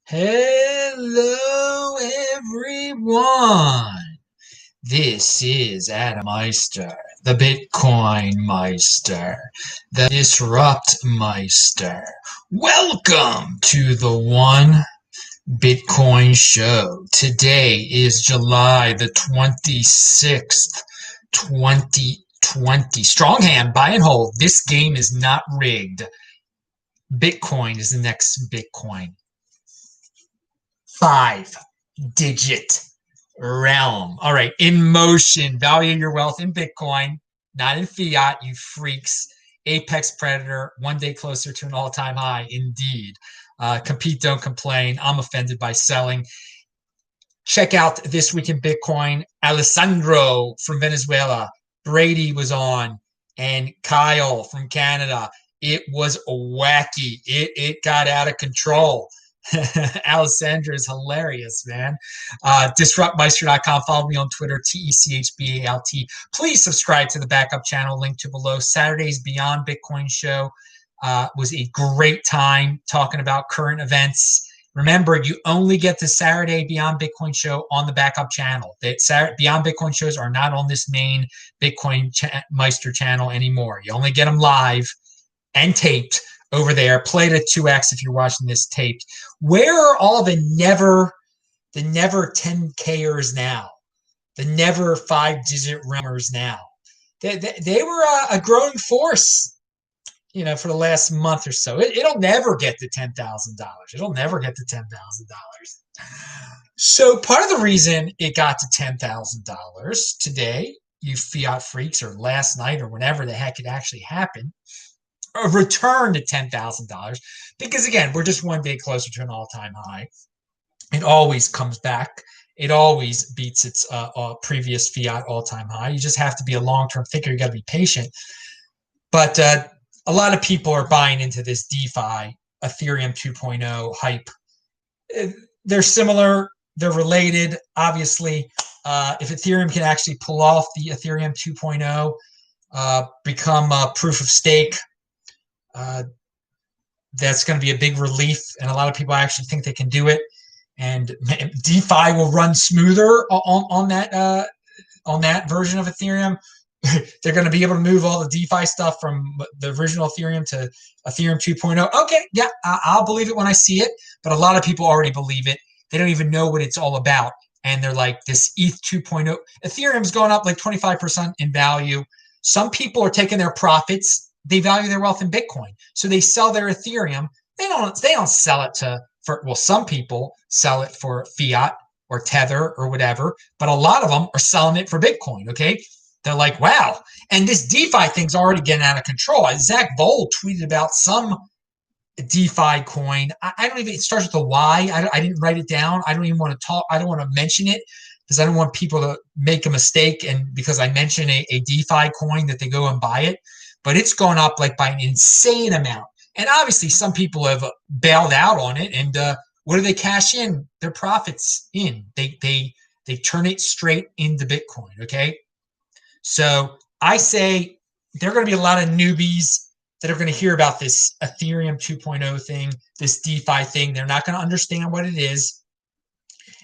Hello, everyone. This is Adam Meister, the Bitcoin Meister, the Disrupt Meister. Welcome to the One Bitcoin Show. Today is July the 26th, 2020. Strong hand, buy and hold. This game is not rigged. Bitcoin is the next Bitcoin. 5-digit realm. All right, in motion. Value your wealth in Bitcoin, not in fiat, you freaks. Apex predator, one day closer to an all-time high. Indeed. Compete, don't complain. I'm offended by selling. Check out This Week in Bitcoin. Alessandro from Venezuela. Brady was on. And Kyle from Canada. It was wacky. It got out of control. Alessandra is hilarious, man. DisruptMeister.com. Follow me on Twitter, TECHBALT. Please subscribe to the backup channel, link to below. Saturday's Beyond Bitcoin show was a great time talking about current events. Remember, you only get the Saturday Beyond Bitcoin show on the backup channel. The Beyond Bitcoin shows are not on this main Bitcoin Meister channel anymore. You only get them live and taped over there. Played at 2x if you're watching this taped. Where are all the never 10Kers now? The never 5-digit realmers now? They were a growing force, for the last month or so. It'll never get to $10,000. It'll never get to $10,000. So part of the reason it got to $10,000 today, you fiat freaks, or last night, or whenever the heck it actually happened, a return to $10,000, because again, we're just one day closer to an all-time high. It always comes back. It always beats its previous fiat all-time high. You just have to be a long-term thinker. You got to be patient. But a lot of people are buying into this DeFi, Ethereum 2.0 hype. They're similar. They're related. Obviously, if Ethereum can actually pull off the Ethereum 2.0, become proof of stake, that's going to be a big relief, and a lot of people actually think they can do it. And DeFi will run smoother on that version of Ethereum. They're going to be able to move all the DeFi stuff from the original Ethereum to Ethereum 2.0. Okay, yeah, I'll believe it when I see it. But a lot of people already believe it. They don't even know what it's all about, and they're like, this ETH 2.0. Ethereum's going up like 25% in value. Some people are taking their profits. They value their wealth in Bitcoin, so they sell their Ethereum. They don't sell it some people sell it for fiat or Tether or whatever, but a lot of them are selling it for Bitcoin. Okay, they're like, wow, and this DeFi thing's already getting out of control. Zach Vold tweeted about some DeFi coin. I don't even. It starts with a Y. I didn't write it down. I don't even want to talk. I don't want to mention it because I don't want people to make a mistake, and because I mention a DeFi coin that they go and buy it. But it's gone up like by an insane amount. And obviously some people have bailed out on it. And what do they cash in their profits in? They turn it straight into Bitcoin, okay? So I say there are going to be a lot of newbies that are going to hear about this Ethereum 2.0 thing, this DeFi thing. They're not going to understand what it is.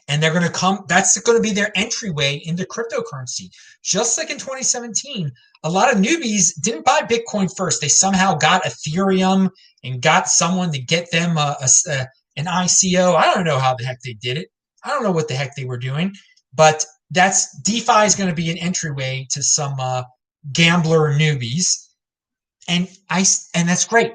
And they're going to come, that's going to be their entryway into cryptocurrency. Just like in 2017, a lot of newbies didn't buy Bitcoin first. They somehow got Ethereum and got someone to get them an ICO. I don't know how the heck they did it. I don't know what the heck they were doing. But DeFi is going to be an entryway to some gambler newbies. And that's great.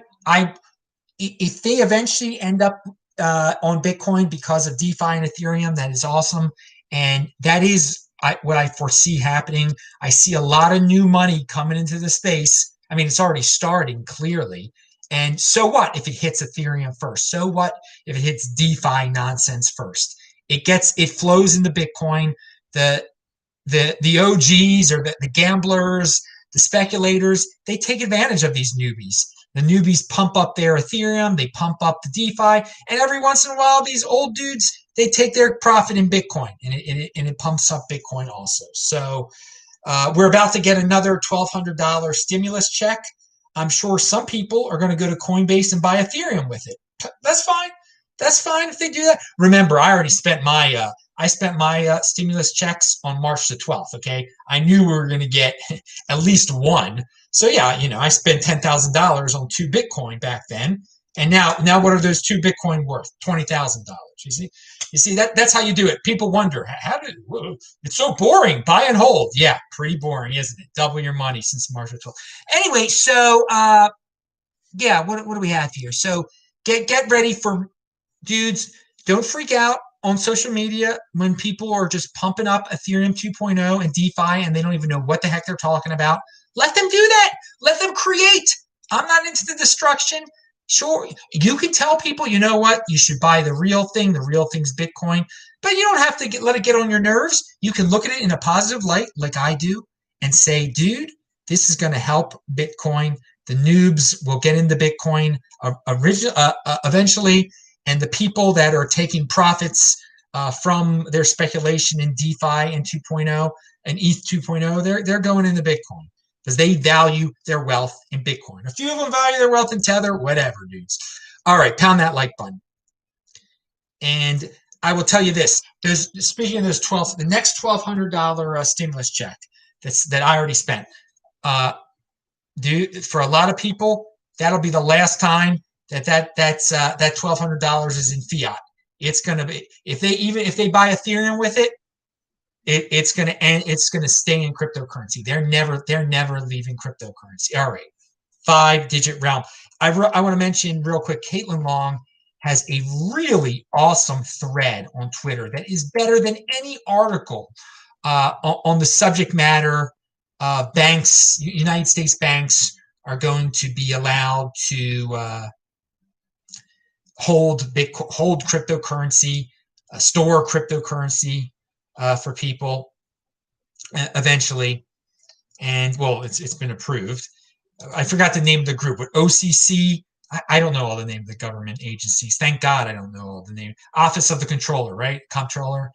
If they eventually end up on Bitcoin because of DeFi and Ethereum, that is awesome. And that is what I foresee happening. I see a lot of new money coming into the space. I mean, it's already starting clearly. And so what if it hits Ethereum first? So what if it hits DeFi nonsense first? It flows into Bitcoin. The OGs, or the gamblers, the speculators, they take advantage of these newbies. The newbies pump up their Ethereum, they pump up the DeFi, and every once in a while, these old dudes, they take their profit in Bitcoin, and it pumps up Bitcoin also. So we're about to get another $1,200 stimulus check. I'm sure some people are going to go to Coinbase and buy Ethereum with it. That's fine. That's fine if they do that. Remember, I already spent my stimulus checks on March the 12th. Okay, I knew we were going to get at least one. So yeah, I spent $10,000 on 2 Bitcoin back then, and now what are those 2 Bitcoin worth? $20,000. You see that's how you do it. People wonder it's so boring. Buy and hold. Yeah, pretty boring, isn't it? Double your money since March the 12th. Anyway, so yeah, what do we have here? So get ready for dudes. Don't freak out on social media when people are just pumping up Ethereum 2.0 and DeFi and they don't even know what the heck they're talking about. Let them do that. Let them create. I'm not into the destruction. Sure, you can tell people, you know what, you should buy the real thing. The real thing's Bitcoin, but you don't have to let it get on your nerves. You can look at it in a positive light, like I do, and say, dude, this is going to help Bitcoin. The noobs will get into Bitcoin eventually, and the people that are taking profits from their speculation in DeFi and 2.0 and ETH 2.0, they're going into Bitcoin because they value their wealth in Bitcoin. A few of them value their wealth in Tether, whatever, dudes. All right, pound that like button. And I will tell you this: speaking of the next $1,200 stimulus check that I already spent. For a lot of people, that'll be the last time that $1,200 is in fiat. It's gonna be if they buy Ethereum with it, it's gonna stay in cryptocurrency. They're never leaving cryptocurrency. All right, 5-digit realm. I want to mention real quick. Caitlin Long has a really awesome thread on Twitter that is better than any article on the subject matter. Banks, United States banks, are going to be allowed to hold cryptocurrency, store cryptocurrency for people eventually. And well, it's been approved. I forgot the name of the group, but OCC. I don't know all the name of the government agencies. Thank God I don't know all the name. Office of the Controller, right? Comptroller,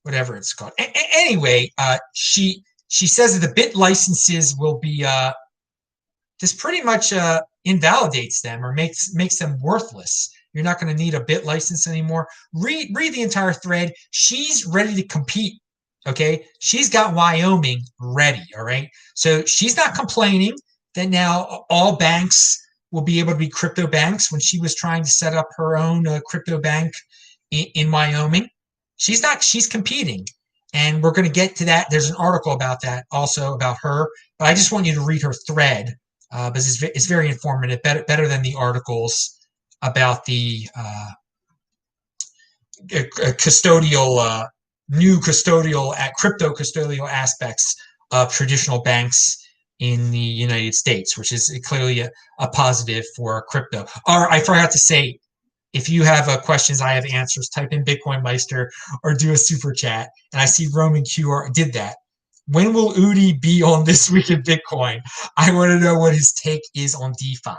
whatever it's called. Anyway, she says that the bit licenses will be this pretty much invalidates them or makes them worthless. You're not going to need a bit license anymore. Read the entire thread. She's ready to compete. Okay, she's got Wyoming ready. All right, so she's not complaining that now all banks will be able to be crypto banks. When she was trying to set up her own crypto bank in Wyoming, she's competing. And we're going to get to that. There's an article about that also about her, but I just want you to read her thread because it's very informative, better than the articles about the crypto custodial aspects of traditional banks in the United States, which is clearly a positive for crypto. Or I forgot to say, if you have questions, I have answers. Type in BitcoinMeister or do a super chat. And I see Roman QR did that. When will Udi be on This Week in Bitcoin? I want to know what his take is on DeFi.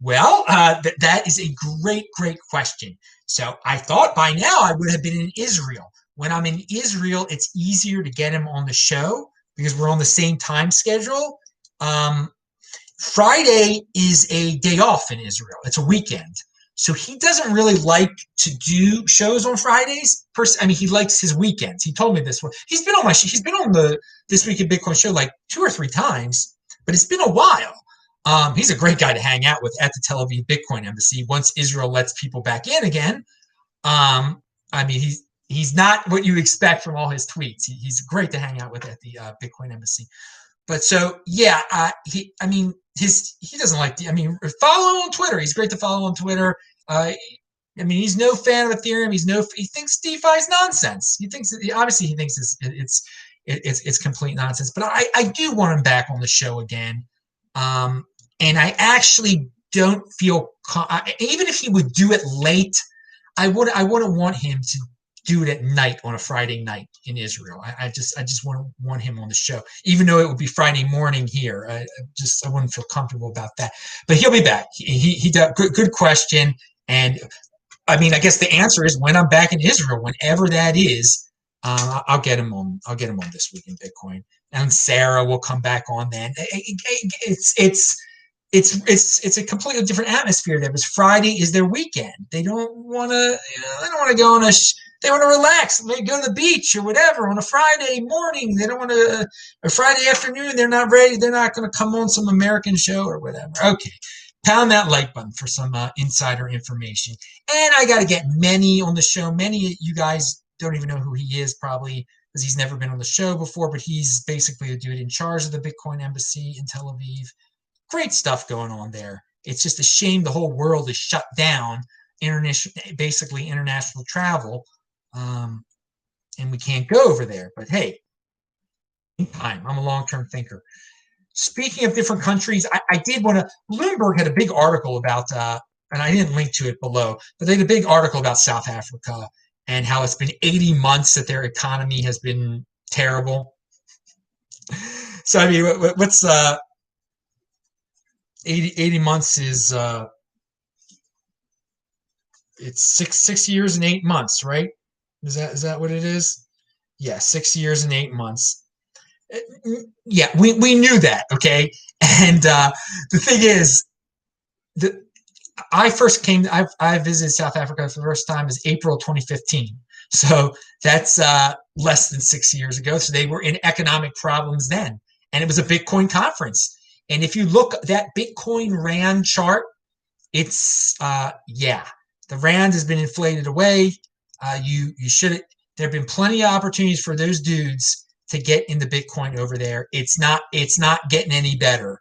Well, that is a great question. So I thought by now I would have been in Israel. When I'm in Israel, it's easier to get him on the show because we're on the same time schedule. Friday is a day off in Israel. It's a weekend. So he doesn't really like to do shows on Fridays. He likes his weekends. He told me this one. He's been on the This Week in Bitcoin show like 2 or 3 times, but it's been a while. He's a great guy to hang out with at the Tel Aviv Bitcoin Embassy once Israel lets people back in again. He's not what you expect from all his tweets. He's great to hang out with at the Bitcoin Embassy. But so yeah, he doesn't like follow on Twitter. He's great to follow on Twitter. He's no fan of Ethereum. He thinks DeFi is nonsense. He thinks it's complete nonsense. But I do want him back on the show again. And I actually don't feel even if he would do it late, I wouldn't want him to do it at night on a Friday night in Israel. I just want him on the show, even though it would be Friday morning here. I wouldn't feel comfortable about that. But he'll be back. He does good question. And I guess the answer is when I'm back in Israel, whenever that is, I'll get him on. I'll get him on This Week in Bitcoin, and Sarah will come back on then. it's a completely different atmosphere there. Because Friday is their weekend. They don't want to they don't want to go on they want to relax. They go to the beach or whatever on a Friday morning. They don't want to a Friday afternoon. They're not ready. They're not going to come on some American show or whatever. Okay, pound that like button for some insider information. And I got to get many on the show. Many of you guys don't even know who he is probably because he's never been on the show before. But he's basically a dude in charge of the Bitcoin embassy in Tel Aviv. Great stuff going on there. It's just a shame the whole world is shut down, basically international travel, and we can't go over there. But hey, time. I'm a long-term thinker. Speaking of different countries, I did want to. Bloomberg had a big article about, and I didn't link to it below, but they had a big article about South Africa and how it's been 80 months that their economy has been terrible. So I mean, what's 80 months is it's 6 years and 8 months, right? Is that what it is? Yeah, 6 years and 8 months. Yeah, we knew that, okay? And the thing is, I visited South Africa for the first time is April 2015. So that's less than 6 years ago. So they were in economic problems then. And it was a Bitcoin conference. And if you look at that Bitcoin Rand chart, it's the Rand has been inflated away. You should. There have been plenty of opportunities for those dudes to get into Bitcoin over there. It's not getting any better.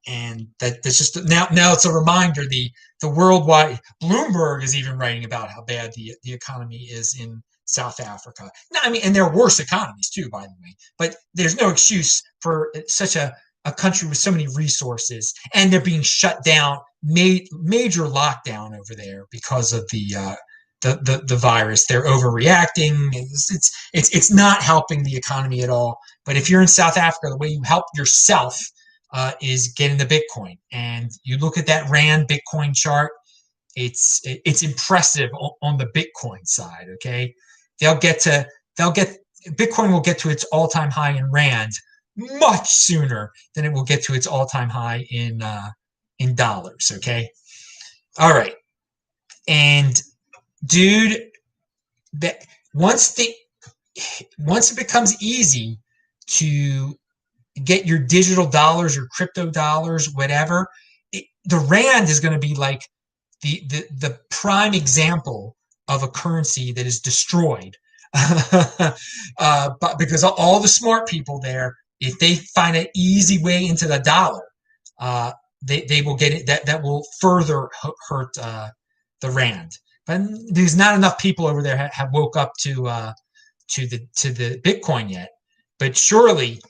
And that's just now it's a reminder. The worldwide Bloomberg is even writing about how bad the economy is in South Africa. No, I mean, and there are worse economies too, by the way. But there's no excuse for such a country with so many resources, and they're being shut down, major lockdown over there because of the virus. They're overreacting. It's not helping the economy at all. But if you're in South Africa, the way you help yourself is getting the Bitcoin. And you look at that Rand Bitcoin chart, it's impressive on the Bitcoin side. Okay, Bitcoin will get to its all-time high in Rand much sooner than it will get to its all-time high in dollars. Okay, all right, and dude, that once it becomes easy to get your digital dollars, your crypto dollars, whatever, the Rand is going to be like the prime example of a currency that is destroyed. But because all the smart people there, if they find an easy way into the dollar, they will get it. That will further hurt the Rand. But there's not enough people over there have woke up to the Bitcoin yet. But surely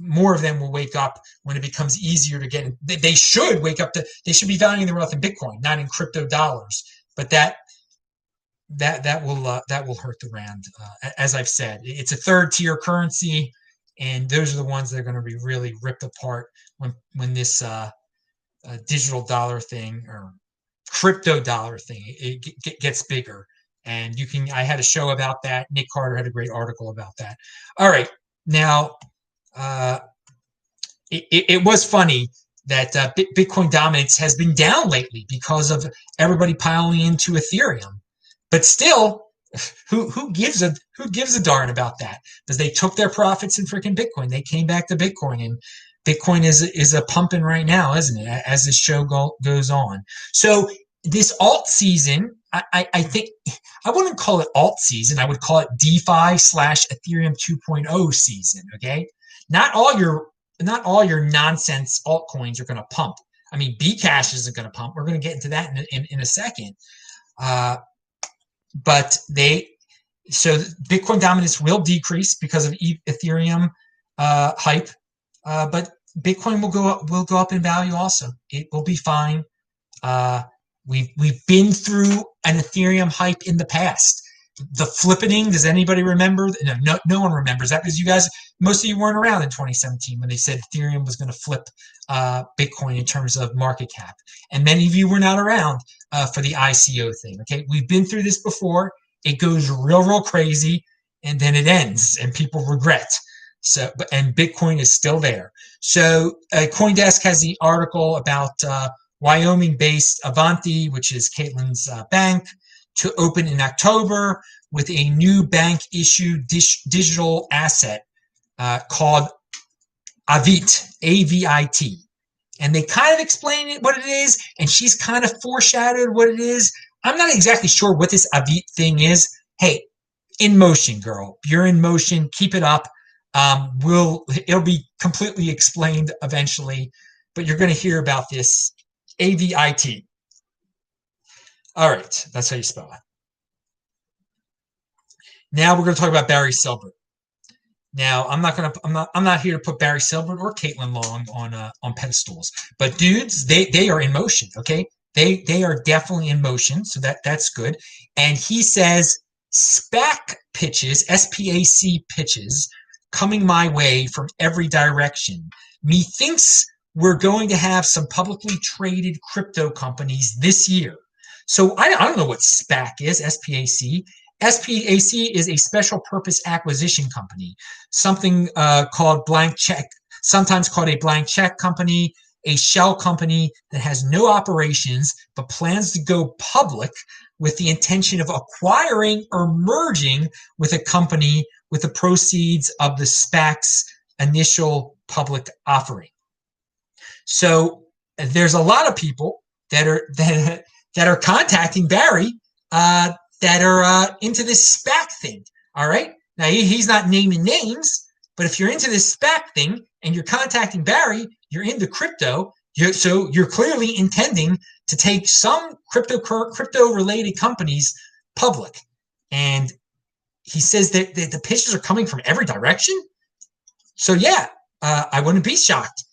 more of them will wake up when it becomes easier to get in. They should wake up they should be valuing their wealth in Bitcoin, not in crypto dollars. But that will hurt the Rand. As I've said, it's a third tier currency, and those are the ones that are going to be really ripped apart when this digital dollar thing or crypto dollar thing it gets bigger. And I had a show about that. Nick Carter had a great article about that. All right, now it was funny that Bitcoin dominance has been down lately because of everybody piling into Ethereum. But still, who gives a darn about that? Because they took their profits in freaking Bitcoin. They came back to Bitcoin, and Bitcoin is a pumping right now, isn't it? As this show goes on. So this alt season, I think I wouldn't call it alt season. I would call it DeFi / Ethereum 2.0 season. Okay, not all your nonsense altcoins are going to pump. I mean, Bcash isn't going to pump. We're going to get into that in a second. But Bitcoin dominance will decrease because of Ethereum hype, but Bitcoin will go up in value also. It will be fine. We've been through an Ethereum hype in the past. The flippening, does anybody remember? No one remembers that because most of you weren't around in 2017 when they said Ethereum was going to flip Bitcoin in terms of market cap. And many of you were not around for the ICO thing. Okay, we've been through this before. It goes real crazy, and then it ends, and people regret. and Bitcoin is still there. So CoinDesk has the article about Wyoming-based Avanti, which is Caitlin's bank, to open in October with a new bank-issued digital asset called Avit, A-V-I-T. And they kind of explain what it is, and she's kind of foreshadowed what it is. I'm not exactly sure what this Avit thing is. Hey, in motion, girl. You're in motion. Keep it up. It'll be completely explained eventually, but you're going to hear about this A-V-I-T. All right, that's how you spell it. Now we're going to talk about Barry Silbert. Now I'm not here to put Barry Silbert or Caitlin Long on pedestals, but dudes, they are in motion. Okay, they are definitely in motion, so that's good. And he says SPAC pitches, SPAC pitches, coming my way from every direction. Methinks we're going to have some publicly traded crypto companies this year. So I don't know what SPAC is, SPAC. SPAC is a special purpose acquisition company, something called blank check, sometimes called a blank check company, a shell company that has no operations but plans to go public with the intention of acquiring or merging with a company with the proceeds of the SPAC's initial public offering. So there's a lot of people that are contacting Barry that are into this SPAC thing. All right. Now he's not naming names, but if you're into this SPAC thing and you're contacting Barry, you're into crypto. So you're clearly intending to take some crypto related companies public. And he says that the pitches are coming from every direction. So yeah, I wouldn't be shocked.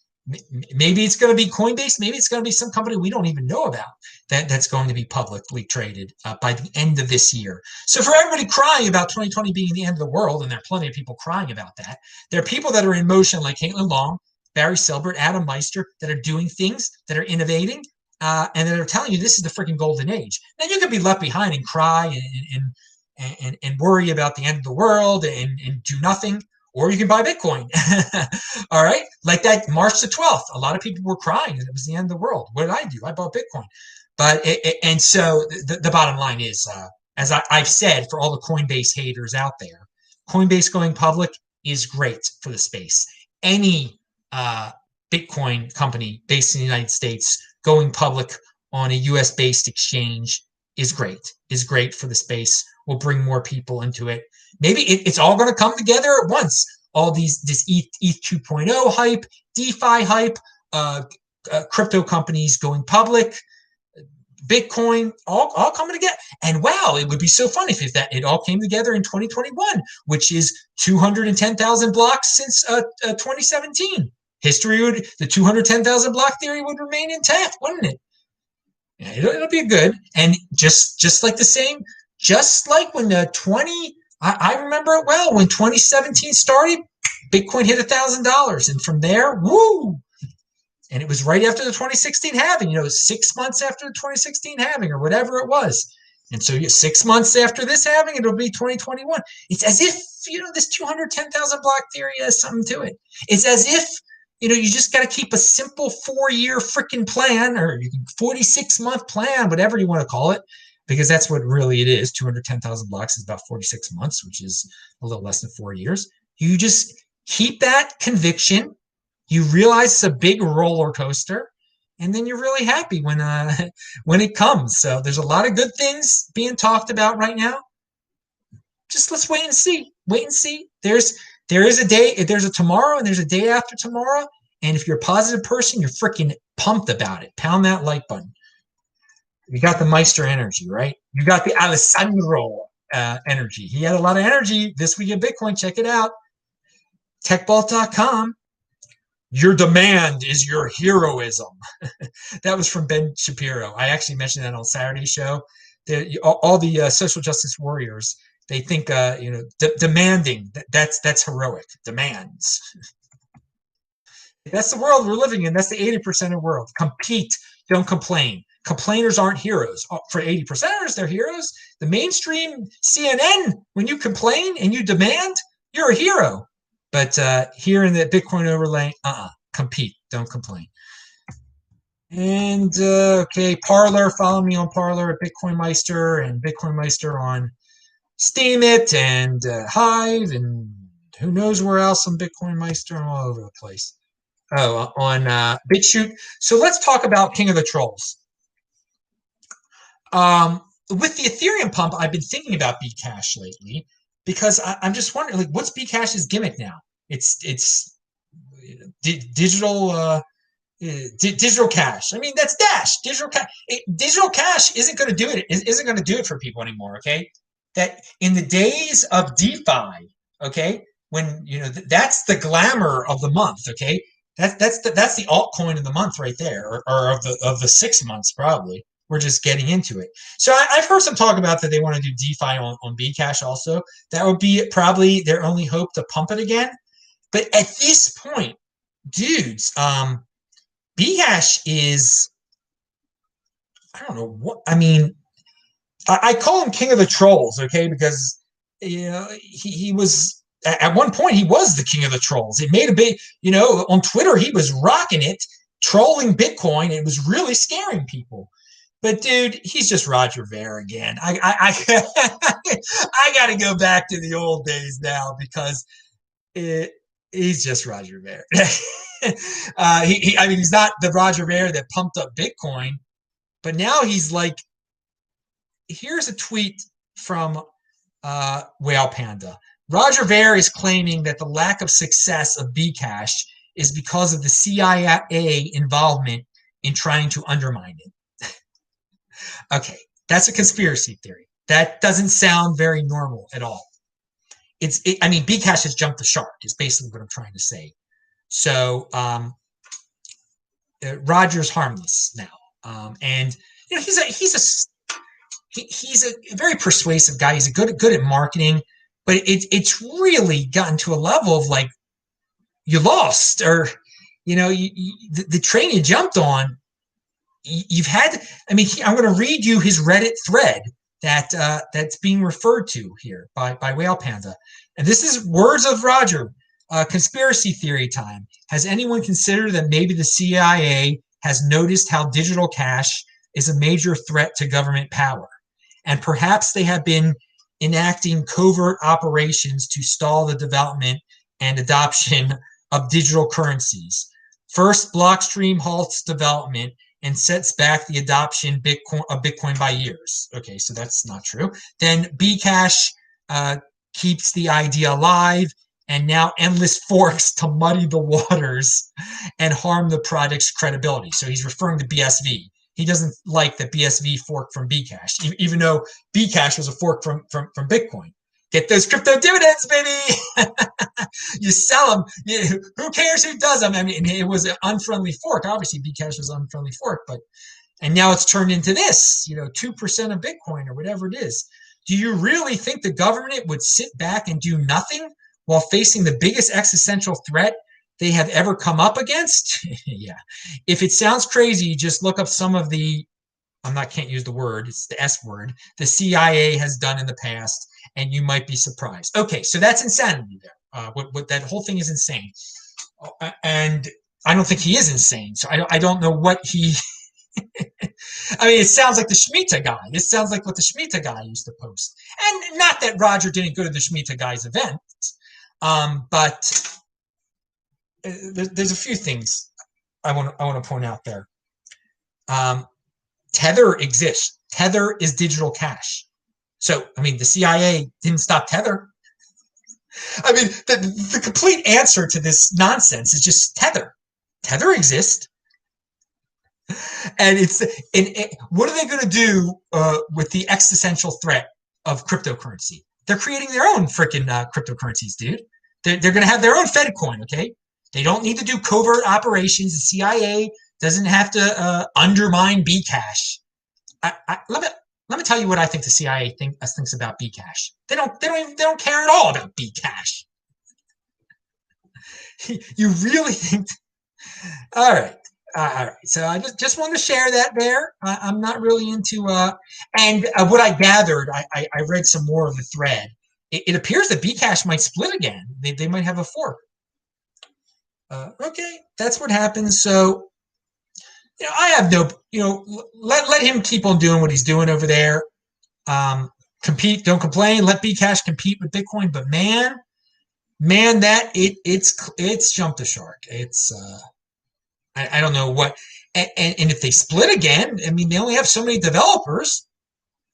Maybe it's going to be Coinbase. Maybe it's going to be some company we don't even know about that's going to be publicly traded by the end of this year. So for everybody crying about 2020 being the end of the world, and there are plenty of people crying about that, there are people that are in motion like Caitlin Long, Barry Silbert, Adam Meister, that are doing things, that are innovating, and that are telling you this is the freaking golden age. Now you could be left behind and cry and worry about the end of the world and do nothing. Or you can buy Bitcoin. All right. Like that March the 12th. A lot of people were crying that it was the end of the world. What did I do? I bought Bitcoin. And so the bottom line is, as I've said, for all the Coinbase haters out there, Coinbase going public is great for the space. Any Bitcoin company based in the United States going public on a US based exchange is great for the space. Will bring more people into it. Maybe it's all going to come together at once. All this ETH 2.0 hype, DeFi hype, crypto companies going public, Bitcoin, all coming together. And wow, it would be so fun if it all came together in 2021, which is 210,000 blocks since 2017. The 210,000 block theory would remain intact, wouldn't it? Yeah, it'll be good. And just like the same. Just like when I remember it well, when 2017 started, Bitcoin hit $1,000. And from there, woo! And it was right after the 2016 halving, 6 months after the 2016 halving or whatever it was. And so 6 months after this halving, it'll be 2021. It's as if, this 210,000 block theory has something to it. It's as if, you just got to keep a simple 4-year freaking plan or 46-month plan, whatever you want to call it. Because that's what really it is. 210,000 blocks is about 46 months, which is a little less than 4 years. You just keep that conviction. You realize it's a big roller coaster, and then you're really happy when it comes. So there's a lot of good things being talked about right now. Just let's wait and see. Wait and see. There is a day, there's a tomorrow, and there's a day after tomorrow. And if you're a positive person, you're freaking pumped about it. Pound that like button. You got the Meister energy, right? You got the Alessandro energy. He had a lot of energy this week in Bitcoin. Check it out. TechBalt.com. Your demand is your heroism. That was from Ben Shapiro. I actually mentioned that on Saturday's show. All the social justice warriors, they think, demanding, that's heroic. Demands. That's the world we're living in. That's the 80% of the world. Compete, don't complain. Complainers aren't heroes. For 80%ers, they're heroes. The mainstream CNN, when you complain and you demand, you're a hero. But here in the Bitcoin overlay, compete, don't complain. And okay, Parler, follow me on Parler at BitcoinMeister, and BitcoinMeister on Steemit and Hive, and who knows where else on BitcoinMeister. I'm all over the place. Oh, on BitChute. So let's talk about King of the Trolls. With the Ethereum pump, I've been thinking about Bcash lately because I'm just wondering, like, what's Bcash's gimmick now? It's digital. Digital cash. I mean, that's Dash. Digital cash. Digital cash isn't going to do it. Isn't going to do it for people anymore. Okay, that in the days of DeFi. Okay, when that's the glamour of the month. Okay, that's the altcoin of the month right there, or of the 6 months probably. We're just getting into it. So I've heard some talk about that they want to do DeFi on Bcash also. That would be probably their only hope to pump it again. But at this point, dudes, Bcash is, I don't know what, I mean, I call him King of the Trolls, okay, because he was, at one point he was the King of the Trolls. It made a big, on Twitter he was rocking it, trolling Bitcoin. It was really scaring people. But dude, he's just Roger Ver again. I got to go back to the old days now because he's just Roger Ver. I mean, he's not the Roger Ver that pumped up Bitcoin, but now he's like, here's a tweet from Whale Panda. Roger Ver is claiming that the lack of success of Bcash is because of the CIA involvement in trying to undermine it. Okay, that's a conspiracy theory. That doesn't sound very normal at all. I mean, Bcash has jumped the shark, is basically what I'm trying to say. So Roger's harmless now, and he's a very persuasive guy. He's good at marketing, but it's really gotten to a level of like, you lost, or the train you jumped on. You've had. I mean, I'm going to read you his Reddit thread that's being referred to here by Whale Panda, and this is words of Roger. Conspiracy theory time. Has anyone considered that maybe the CIA has noticed how digital cash is a major threat to government power, and perhaps they have been enacting covert operations to stall the development and adoption of digital currencies? First, Blockstream halts development and sets back the adoption of Bitcoin by years. Okay, so that's not true. Then Bcash keeps the idea alive, and now endless forks to muddy the waters and harm the project's credibility. So he's referring to BSV. He doesn't like that BSV forked from Bcash, even though Bcash was a fork from Bitcoin. Get those crypto dividends, baby. You sell them. Who cares who does them? I mean, it was an unfriendly fork. Obviously, Bcash was an unfriendly fork, and now it's turned into this, 2% of Bitcoin or whatever it is. Do you really think the government would sit back and do nothing while facing the biggest existential threat they have ever come up against? Yeah. If it sounds crazy, just look up some of the, can't use the word, it's the S word, the CIA has done in the past, and you might be surprised. Okay, so that's insanity there. What that whole thing is insane. And I don't think he is insane. So I don't know what he, I mean, it sounds like the Shemitah guy. This sounds like what the Shemitah guy used to post. And not that Roger didn't go to the Shemitah guy's event, but there's a few things I want to point out there. Tether exists. Tether is digital cash. So, I mean, the CIA didn't stop Tether. I mean, the complete answer to this nonsense is just Tether. Tether exists. And what are they going to do with the existential threat of cryptocurrency? They're creating their own freaking cryptocurrencies, dude. They're going to have their own Fed coin, okay? They don't need to do covert operations. The CIA doesn't have to undermine Bcash. Let me tell you what I think the CIA thinks about Bcash. They don't care at all about Bcash. You really think? All right. So I just wanted to share that there. I'm not really into and what I gathered. I read some more of the thread. it appears that Bcash might split again. They might have a fork. Okay, that's what happens. So, I have no, let him keep on doing what he's doing over there. Compete, don't complain. Let Bcash compete with Bitcoin. But man, that it's jumped the shark. It's I don't know what, and if they split again, I mean, they only have so many developers.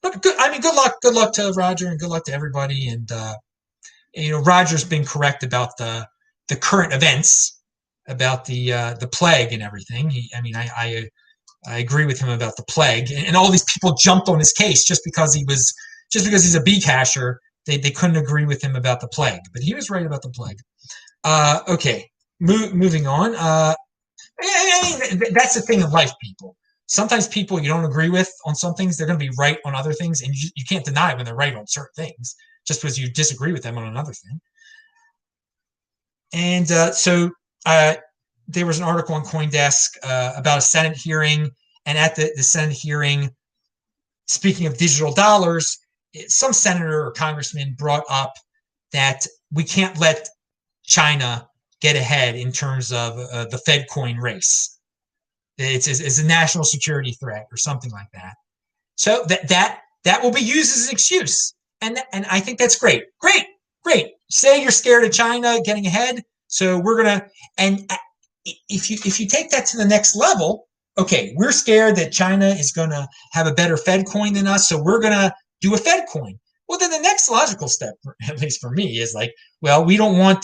But good luck to Roger, and good luck to everybody. And Roger's been correct about the current events, about the plague and everything. I agree with him about the plague, and all these people jumped on his case just because he's a Bcasher. They couldn't agree with him about the plague, but he was right about the plague. Okay, moving on. That's the thing of life, people. Sometimes people you don't agree with on some things, they're going to be right on other things, and you can't deny when they're right on certain things just because you disagree with them on another thing. And so there was an article on CoinDesk about a Senate hearing, and at the Senate hearing, speaking of digital dollars, some senator or congressman brought up that we can't let China get ahead in terms of the Fed coin race. It's a national security threat or something like that. So that will be used as an excuse, and I think that's great. Say you're scared of China getting ahead, so we're gonna. And if you take that to the next level, okay, we're scared that China is gonna have a better Fed coin than us, so we're gonna do a Fed coin. Well, then the next logical step, at least for me, is like, well, we don't want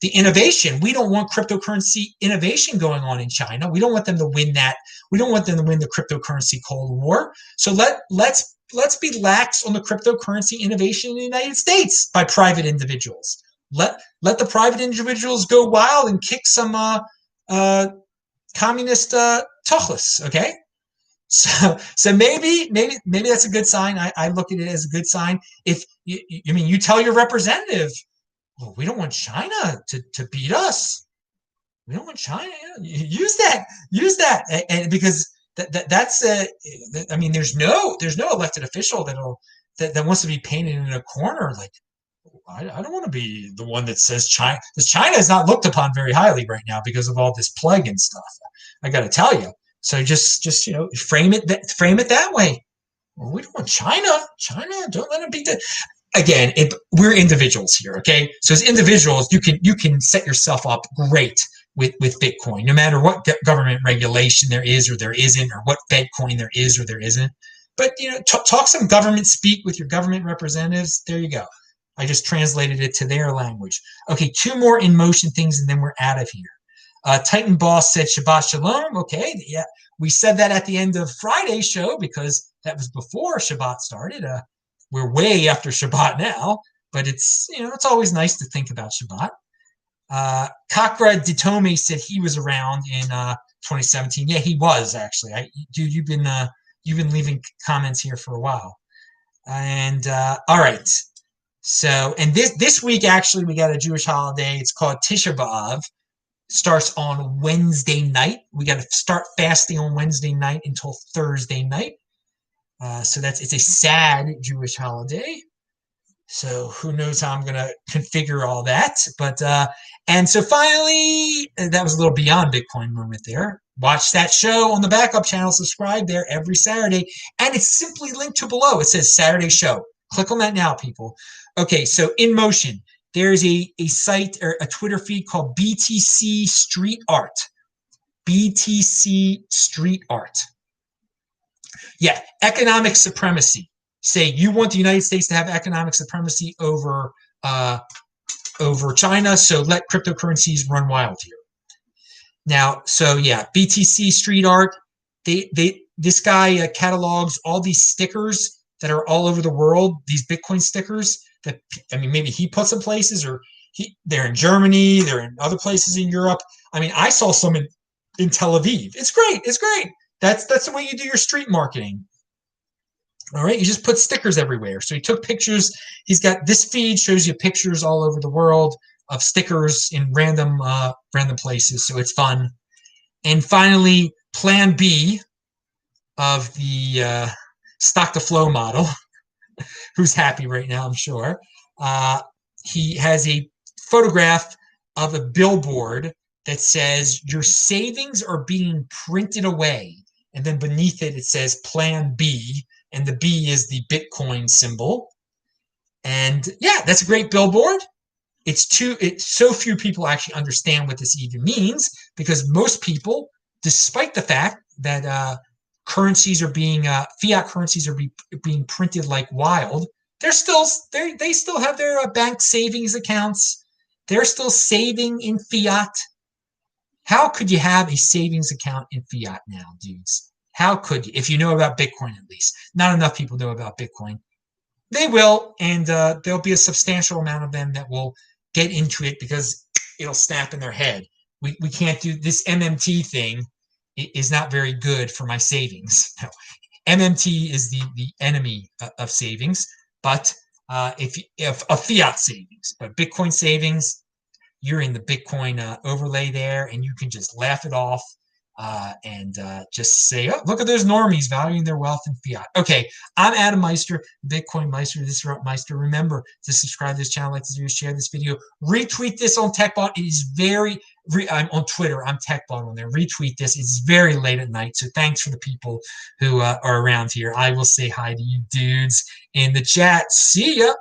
the innovation. We don't want cryptocurrency innovation going on in China. We don't want them to win that. We don't want them to win the cryptocurrency Cold War. So let's be lax on the cryptocurrency innovation in the United States by private individuals. Let the private individuals go wild and kick some communist tuchlis. Okay. So maybe that's a good sign. I look at it as a good sign. If you tell your representative, well, we don't want China to beat us. We don't want China. Use that, and because that's there's no elected official that wants to be painted in a corner. Like, I don't want to be the one that says China, because China is not looked upon very highly right now because of all this plague and stuff. I got to tell you. So just frame it that way. Well, we don't want China. Don't let them beat the. Again, we're individuals here, okay? So as individuals, you can set yourself up great with Bitcoin, no matter what government regulation there is or there isn't, or what Fed coin there is or there isn't. But talk some government speak with your government representatives. There you go. I just translated it to their language. Okay, 2 more in motion things, and then we're out of here. Titan Boss said Shabbat Shalom. Okay, yeah, we said that at the end of Friday's show because that was before Shabbat started. We're way after Shabbat now, but it's always nice to think about Shabbat. Kakra Ditome said he was around in 2017. Yeah, he was actually. Dude, you've been leaving comments here for a while. And all right. So, and this week actually we got a Jewish holiday. It's called Tisha B'Av. Starts on Wednesday night. We got to start fasting on Wednesday night until Thursday night. So it's a sad Jewish holiday. So who knows how I'm going to configure all that. But and so finally, that was a little beyond Bitcoin moment there. Watch that show on the backup channel. Subscribe there every Saturday. And it's simply linked to below. It says Saturday show. Click on that now, people. Okay, so in motion, there's a site or a Twitter feed called BTC Street Art. BTC Street Art. Yeah, economic supremacy. Say you want the United States to have economic supremacy over China, so let cryptocurrencies run wild here. Now, so yeah, BTC Street Art. This guy catalogs all these stickers that are all over the world. These Bitcoin stickers that maybe he puts in places, or they're in Germany, they're in other places in Europe. I saw some in Tel Aviv. It's great. That's the way you do your street marketing. All right, you just put stickers everywhere. So he took pictures. He's got this feed shows you pictures all over the world of stickers in random places. So it's fun. And finally, Plan B of the stock to flow model. Who's happy right now? I'm sure. he has a photograph of a billboard that says your savings are being printed away. And then beneath it, it says Plan B. And the B is the Bitcoin symbol. And yeah, that's a great billboard. It's so few people actually understand what this even means, because most people, despite the fact that currencies are being fiat currencies are being printed like wild, they still have their bank savings accounts. They're still saving in fiat. How could you have a savings account in fiat now, dudes? How could you? If you know about Bitcoin, at least. Not enough people know about Bitcoin. They will, and there'll be a substantial amount of them that will get into it because it'll snap in their head. We can't do this. MMT thing is not very good for my savings. No. MMT is the enemy of savings, but if of fiat savings, but Bitcoin savings, you're in the Bitcoin overlay there, and you can just laugh it off and just say, oh, look at those normies valuing their wealth in fiat. Okay, I'm Adam Meister, BitcoinMeister, Disrupt Meister. Remember to subscribe to this channel, like this video, share this video, retweet this on TechBot. It is I'm on Twitter. I'm TechBot on there. Retweet this. It's very late at night, so thanks for the people who are around here. I will say hi to you dudes in the chat. See ya.